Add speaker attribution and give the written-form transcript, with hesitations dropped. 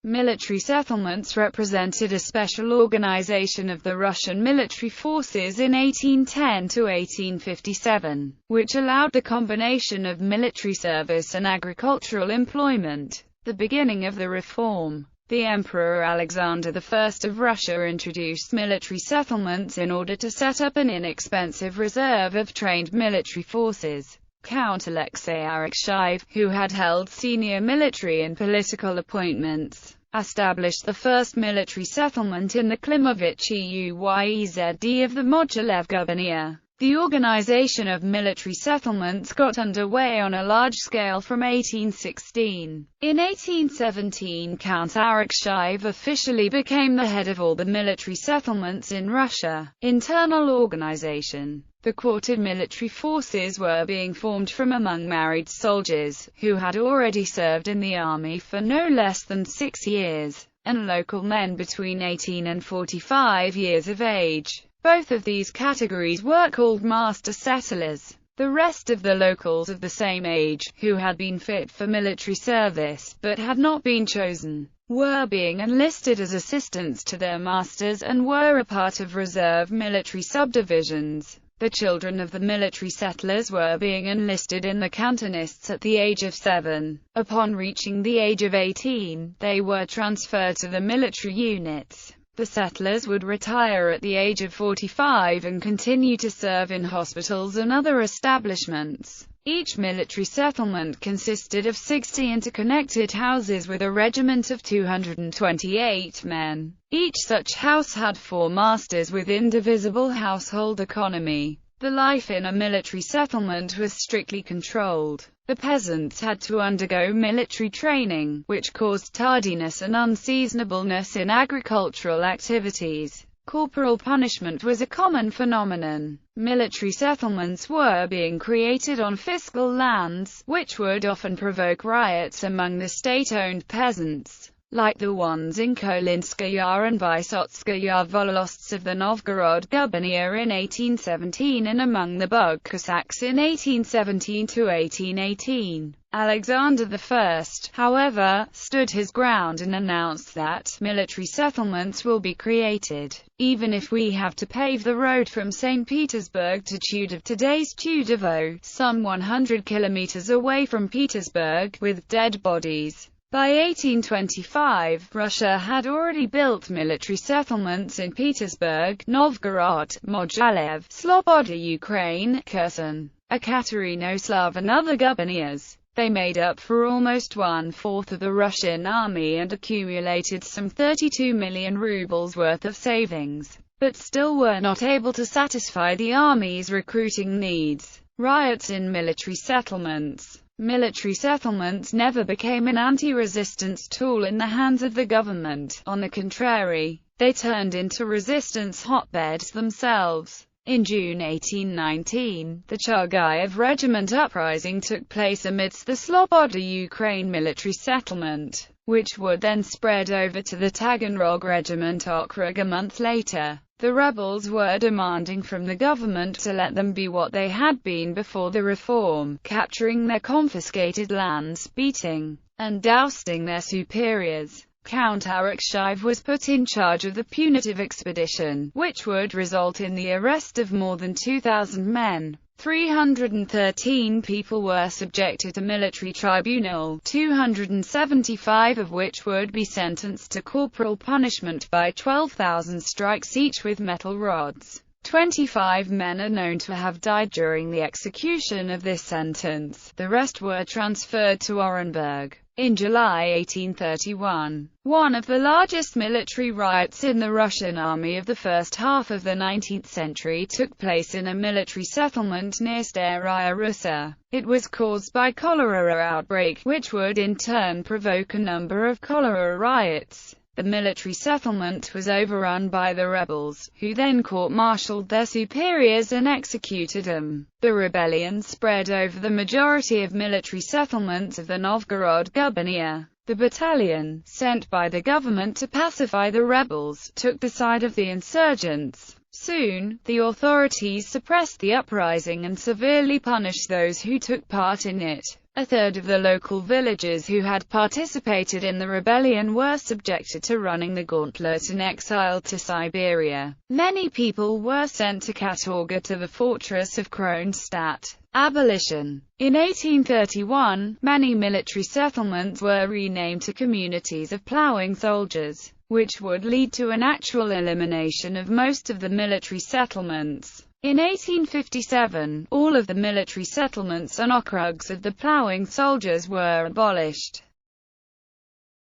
Speaker 1: Military settlements represented a special organization of the Russian military forces in 1810 to 1857, which allowed the combination of military service and agricultural employment. The beginning of the reform. The Emperor Alexander I of Russia introduced military settlements in order to set up an inexpensive reserve of trained military forces. Count Alexei Arakcheyev, who had held senior military and political appointments, established the first military settlement in the Klimovitchy Uyezd of the Mogilev gubernia. The organization of military settlements got underway on a large scale from 1816. In 1817, Count Arakcheyev officially became the head of all the military settlements in Russia. Internal organization. The quartered military forces were being formed from among married soldiers, who had already served in the army for no less than 6 years, and local men between 18 and 45 years of age. Both of these categories were called master settlers. The rest of the locals of the same age, who had been fit for military service, but had not been chosen, were being enlisted as assistants to their masters and were a part of reserve military subdivisions. The children of the military settlers were being enlisted in the cantonists at the age of 7. Upon reaching the age of 18, they were transferred to the military units. The settlers would retire at the age of 45 and continue to serve in hospitals and other establishments. Each military settlement consisted of 60 interconnected houses with a regiment of 228 men. Each such house had 4 masters with indivisible household economy. The life in a military settlement was strictly controlled. The peasants had to undergo military training, which caused tardiness and unseasonableness in agricultural activities. Corporal punishment was a common phenomenon. Military settlements were being created on fiscal lands, which would often provoke riots among the state-owned peasants, like the ones in Kolinskaya and Vysotskaya Volosts of the Novgorod gubernia in 1817 and among the Bug Cossacks in 1817 to 1818. Alexander I, however, stood his ground and announced that military settlements will be created, even if we have to pave the road from St. Petersburg to Tudor, today's Tudovo, some 100 kilometers away from Petersburg, with dead bodies. By 1825, Russia had already built military settlements in Petersburg, Novgorod, Mogilev, Sloboda Ukraine, Kherson, Ekaterinoslav and other gubernias. They made up for almost 1/4 of the Russian army and accumulated some 32 million rubles worth of savings, but still were not able to satisfy the army's recruiting needs. Riots in military settlements. Military settlements never became an anti-resistance tool in the hands of the government. On the contrary, they turned into resistance hotbeds themselves. In June 1819, the Chargayev Regiment uprising took place amidst the Sloboda Ukraine military settlement, which would then spread over to the Taganrog Regiment Okrug a month later. The rebels were demanding from the government to let them be what they had been before the reform, capturing their confiscated lands, beating and dousing their superiors. Count Arakcheyev was put in charge of the punitive expedition, which would result in the arrest of more than 2,000 men. 313 people were subjected to military tribunal, 275 of which would be sentenced to corporal punishment by 12,000 strikes each with metal rods. 25 men are known to have died during the execution of this sentence. The rest were transferred to Orenburg. In July 1831, one of the largest military riots in the Russian army of the first half of the 19th century took place in a military settlement near Staraya Russa. It was caused by cholera outbreak, which would in turn provoke a number of cholera riots. The military settlement was overrun by the rebels, who then court-martialed their superiors and executed them. The rebellion spread over the majority of military settlements of the Novgorod gubernia. The battalion, sent by the government to pacify the rebels, took the side of the insurgents. Soon, the authorities suppressed the uprising and severely punished those who took part in it. A third of the local villagers who had participated in the rebellion were subjected to running the gauntlet and exiled to Siberia. Many people were sent to Katorga, to the fortress of Kronstadt. Abolition. In 1831, many military settlements were renamed to communities of plowing soldiers, which would lead to an actual elimination of most of the military settlements. In 1857, all of the military settlements and okrugs of the plowing soldiers were abolished.